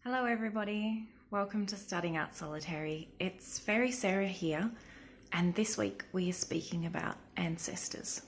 Hello everybody, welcome to Starting Out Solitary. It's Faerie Sarah here, and this week we are speaking about ancestors.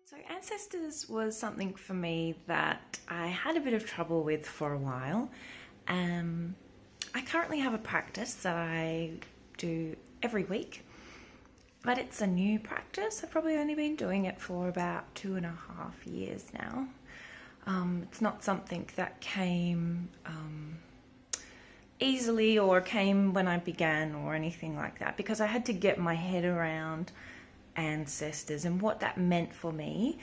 So ancestors was something for me that I had a bit of trouble with for a while. I currently have a practice that I do every week, but it's a new practice. I've probably only been doing it for about 2.5 years now. It's not something that came easily or came when I began or anything like that, because I had to get my head around ancestors and what that meant for me,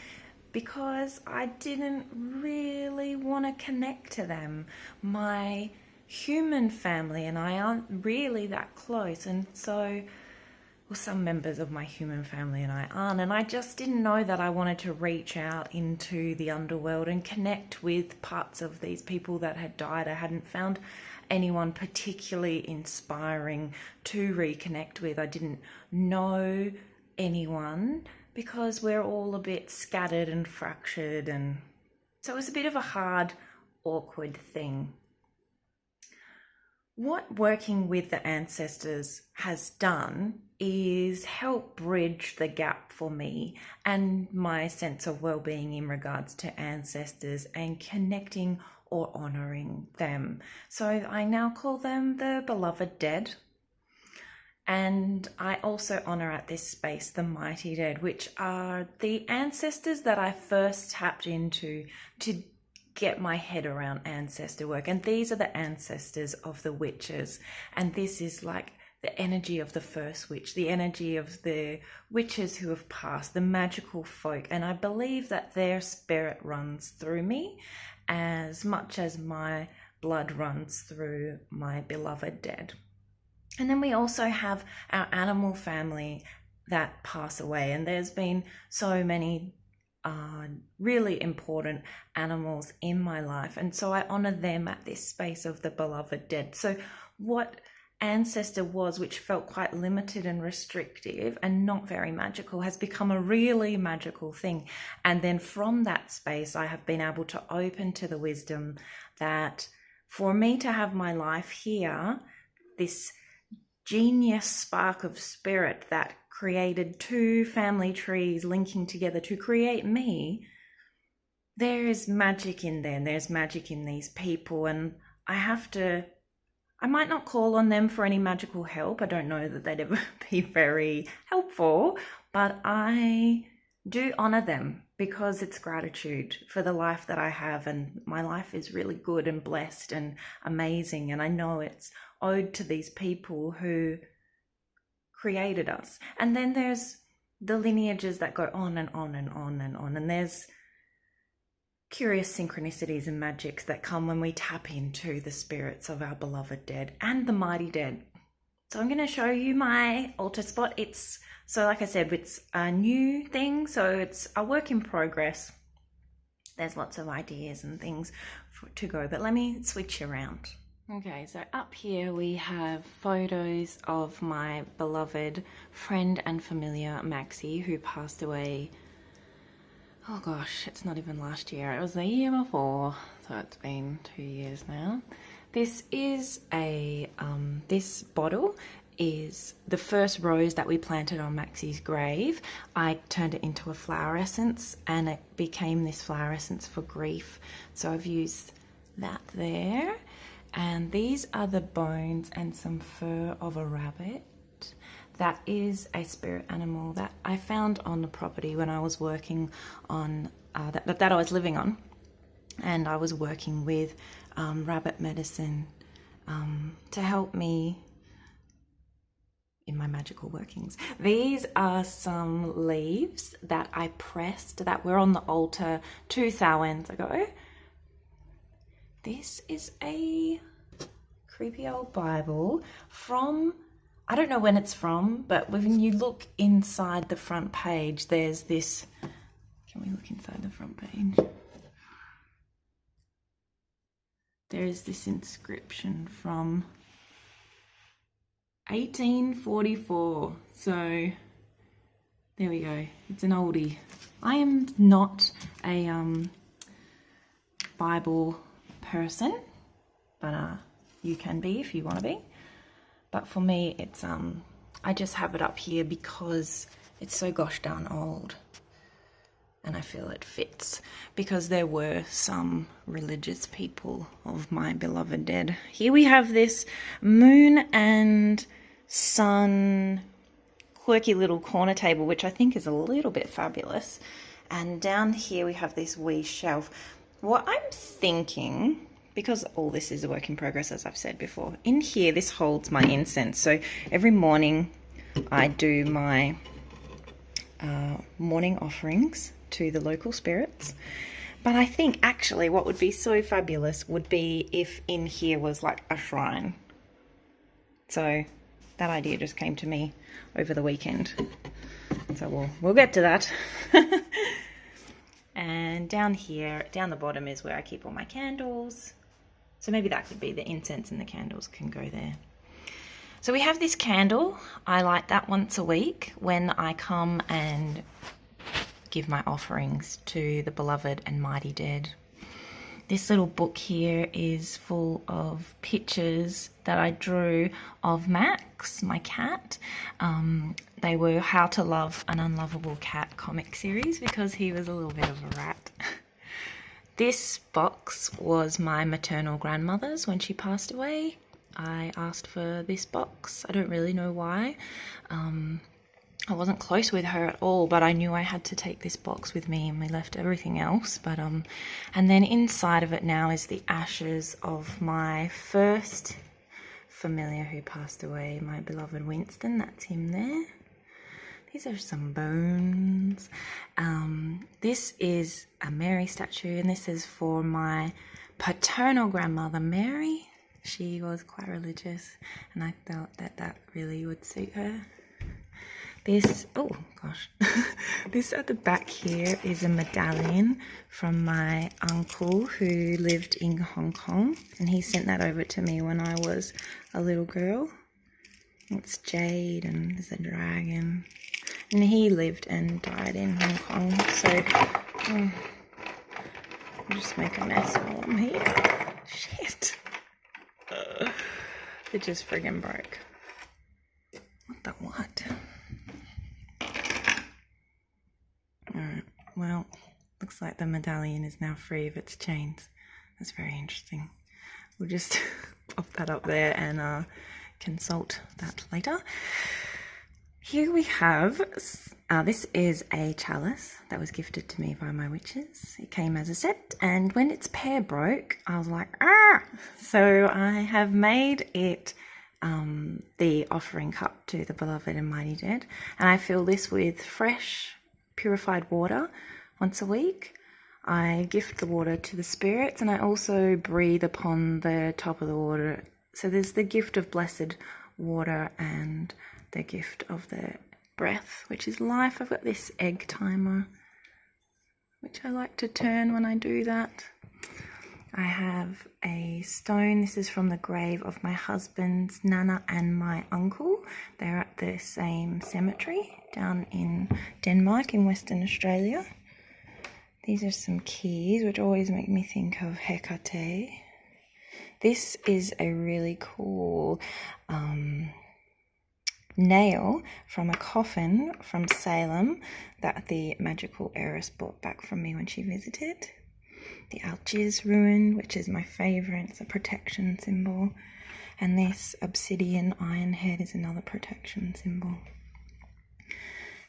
because I didn't really want to connect to them. My human family and I aren't really that close, and so some members of my human family and I aren't, and I just didn't know that I wanted to reach out into the underworld and connect with parts of these people that had died. I hadn't found anyone particularly inspiring to reconnect with. I didn't know anyone because we're all a bit scattered and fractured, and so it was a bit of a hard, awkward thing. What working with the ancestors has done is help bridge the gap for me and my sense of well-being in regards to ancestors and connecting or honouring them. So I now call them the beloved dead. And I also honour at this space the mighty dead, which are the ancestors that I first tapped into to get my head around ancestor work. And these are the ancestors of the witches, and this is like the energy of the first witch, the energy of the witches who have passed, the magical folk, and I believe that their spirit runs through me as much as my blood runs through my beloved dead. And then we also have our animal family that pass away, and there's been so many really important animals in my life, and so I honor them at this space of the beloved dead. So what ancestor was, which felt quite limited and restrictive and not very magical, has become a really magical thing. And then from that space I have been able to open to the wisdom that for me to have my life here, this genius spark of spirit that created two family trees linking together to create me, there is magic in there. There's magic in these people, and I might not call on them for any magical help. I don't know that they'd ever be very helpful, but I do honor them because it's gratitude for the life that I have, and my life is really good and blessed and amazing, and I know it's owed to these people who created us. And then there's the lineages that go on and on and on and on, and there's curious synchronicities and magics that come when we tap into the spirits of our beloved dead and the mighty dead. So I'm going to show you my altar spot. So like I said, it's a new thing, so it's a work in progress. There's lots of ideas and things to go, but let me switch around. Okay, so up here we have photos of my beloved friend and familiar Maxie, who passed away, oh gosh, it's not even last year, it was the year before, so it's been 2 years now. This is this bottle is the first rose that we planted on Maxie's grave. I turned it into a flower essence, and it became this flower essence for grief, so I've used that there. And these are the bones and some fur of a rabbit. That is a spirit animal that I found on the property when I was working on, that I was living on. And I was working with rabbit medicine to help me in my magical workings. These are some leaves that I pressed that were on the altar 2 Samhains ago. This is a creepy old Bible from, I don't know when it's from, but when you look inside the front page, there's this, can we look inside the front page? There is this inscription from 1844. So there we go. It's an oldie. I am not a Bible person, but you can be if you want to be. But for me, it's I just have it up here because it's so gosh darn old, and I feel it fits because there were some religious people of my beloved dead. Here we have this moon and sun quirky little corner table, which I think is a little bit fabulous. And down here we have this wee shelf. What I'm thinking, because all this is a work in progress, as I've said before, in here this holds my incense. So every morning I do my morning offerings to the local spirits. But I think actually what would be so fabulous would be if in here was like a shrine. So that idea just came to me over the weekend. So we'll get to that. And down here, down the bottom is where I keep all my candles. So maybe that could be the incense and the candles can go there. So we have this candle. I light that once a week when I come and give my offerings to the beloved and mighty dead. This little book here is full of pictures that I drew of Max, my cat. They were How to Love an Unlovable Cat comic series because he was a little bit of a rat. This box was my maternal grandmother's when she passed away. I asked for this box. I don't really know why. I wasn't close with her at all, but I knew I had to take this box with me, and we left everything else. But and then inside of it now is the ashes of my first familiar who passed away, my beloved Winston. That's him there. These are some bones. This is a Mary statue, and this is for my paternal grandmother, Mary. She was quite religious, and I felt that that really would suit her. This, oh gosh, this at the back here is a medallion from my uncle who lived in Hong Kong, and he sent that over to me when I was a little girl. It's jade and there's a dragon, and he lived and died in Hong Kong, so I'll just make a mess while I'm here. Shit. It just friggin' broke. What the what? Alright, well, looks like the medallion is now free of its chains. That's very interesting. We'll just pop that up there and consult that later. Here we have, this is a chalice that was gifted to me by my witches. It came as a set, and when its pair broke, I was like, ah! So I have made it the offering cup to the beloved and mighty dead, and I fill this with fresh purified water once a week. I gift the water to the spirits, and I also breathe upon the top of the water. So there's the gift of blessed water and the gift of the breath, which is life. I've got this egg timer, which I like to turn when I do that. I have a stone. This is from the grave of my husband's nana and my uncle. They're at the same cemetery down in Denmark in Western Australia. These are some keys which always make me think of Hecate. This is a really cool nail from a coffin from Salem that the magical heiress brought back from me when she visited. The Algiers ruin, which is my favourite, it's a protection symbol. And this obsidian iron head is another protection symbol.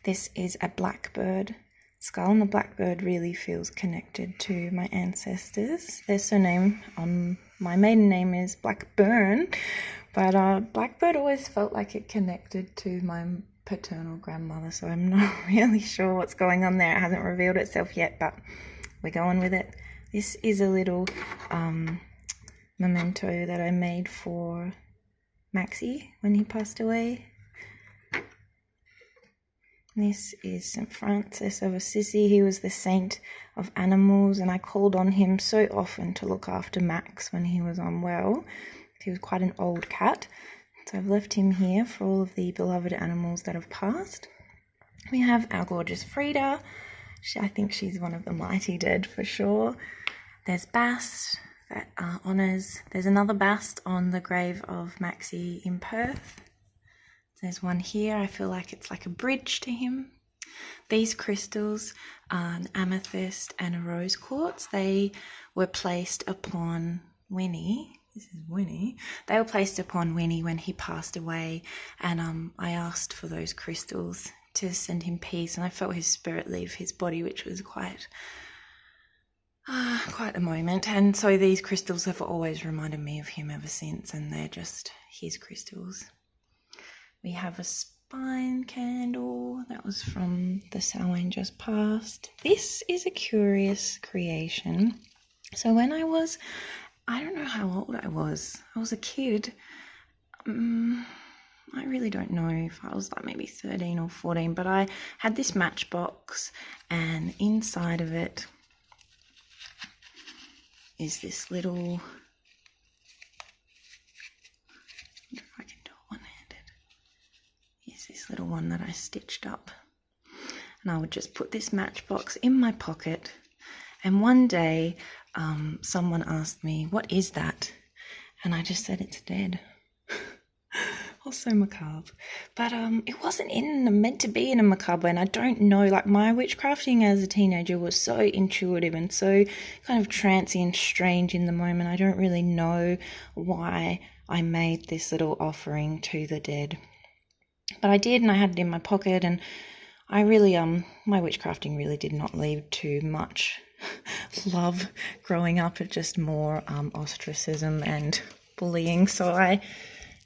This is a blackbird skull, and the blackbird really feels connected to my ancestors. Their surname on my maiden name is Blackburn, but blackbird always felt like it connected to my paternal grandmother, so I'm not really sure what's going on there. It hasn't revealed itself yet, but we're going with it. This is a little memento that I made for Maxie when he passed away. This is St. Francis of Assisi. He was the saint of animals, and I called on him so often to look after Max when he was unwell. He was quite an old cat, So I've left him here for all of the beloved animals that have passed. We have our gorgeous Frida. I think she's one of the mighty dead for sure. There's Bast that honours. There's another Bast on the grave of Maxie in Perth. There's one here. I feel like it's like a bridge to him. These crystals are an amethyst and a rose quartz. They were placed upon Winnie. This is Winnie. They were placed upon Winnie when he passed away, and I asked for those crystals to send him peace, and I felt his spirit leave his body, which was quite a moment. And so these crystals have always reminded me of him ever since, and they're just his crystals. We have a spine candle that was from the Samhain just passed. This is a curious creation. So when I don't know how old I was a kid. I really don't know if I was like maybe 13 or 14, but I had this matchbox, and inside of it is this little, I wonder if I can do it one-handed. Here's this little one that I stitched up, and I would just put this matchbox in my pocket, and one day someone asked me, "What is that?" And I just said, "It's dead." Also macabre, but it wasn't meant to be in a macabre, and I don't know, like my witchcrafting as a teenager was so intuitive and so kind of trancy and strange in the moment. I don't really know why I made this little offering to the dead, but I did, and I had it in my pocket, and I really my witchcrafting really did not leave too much love growing up. It just more ostracism and bullying, so I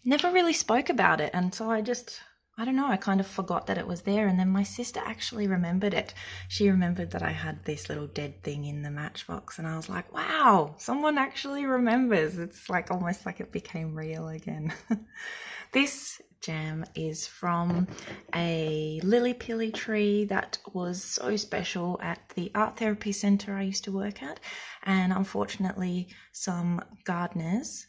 never really spoke about it, and so I don't know, I kind of forgot that it was there. And then my sister actually remembered it. She remembered that I had this little dead thing in the matchbox, and I was like, wow, someone actually remembers. It's like almost like it became real again. This jam is from a lily pilly tree that was so special at the art therapy centre I used to work at, and unfortunately some gardeners,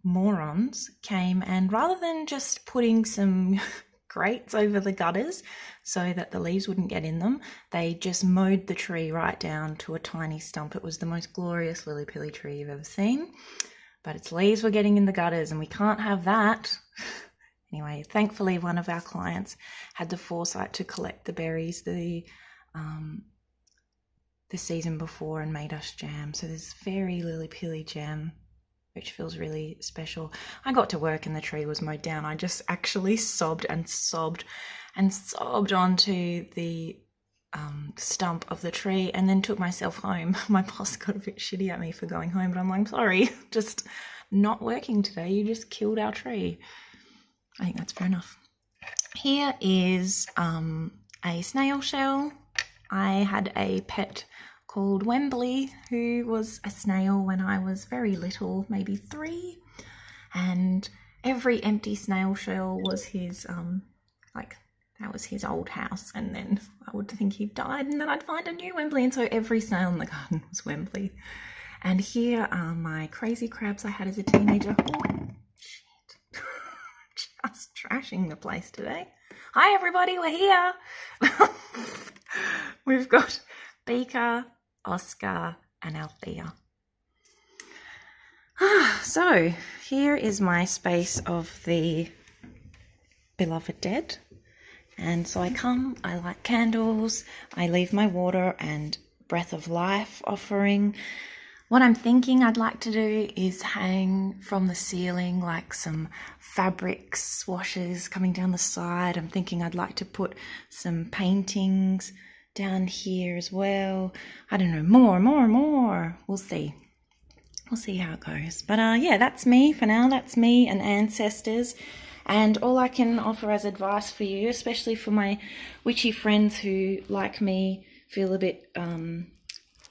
morons, came, and rather than just putting some grates over the gutters so that the leaves wouldn't get in them, they just mowed the tree right down to a tiny stump. It was the most glorious lily pilly tree you've ever seen, but its leaves were getting in the gutters, and we can't have that. Anyway, thankfully one of our clients had the foresight to collect the berries the season before and made us jam. So there's fairy lily pilly jam, which feels really special. I got to work and the tree was mowed down. I just actually sobbed and sobbed and sobbed onto the stump of the tree, and then took myself home. My boss got a bit shitty at me for going home, but I'm like, sorry, just not working today. You just killed our tree. I think that's fair enough. Here is a snail shell. I had a pet called Wembley, who was a snail when I was very little, maybe 3, and every empty snail shell was his, that was his old house, and then I would think he'd died, and then I'd find a new Wembley, and so every snail in the garden was Wembley. And here are my crazy crabs I had as a teenager. Oh, shit. Just trashing the place today. Hi everybody, we're here. We've got Beaker, Oscar, and Althea. So here is my space of the beloved dead, and so I light candles, I leave my water and breath of life offering. What I'm thinking I'd like to do is hang from the ceiling like some fabric swashes coming down the side. I'm thinking I'd like to put some paintings down here as well. I don't know, more. We'll see how it goes. But yeah, that's me for now. That's me and ancestors. And all I can offer as advice for you, especially for my witchy friends who, like me, feel a bit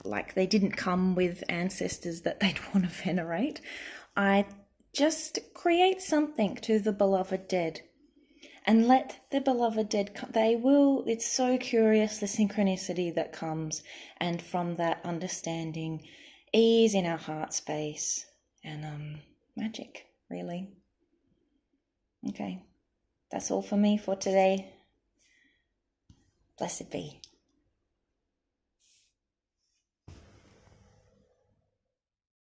like they didn't come with ancestors that they'd want to venerate, I just create something to the beloved dead. And let the beloved dead come. They will, it's so curious, the synchronicity that comes, and from that understanding, ease in our heart space, and magic, really. Okay, that's all for me for today. Blessed be.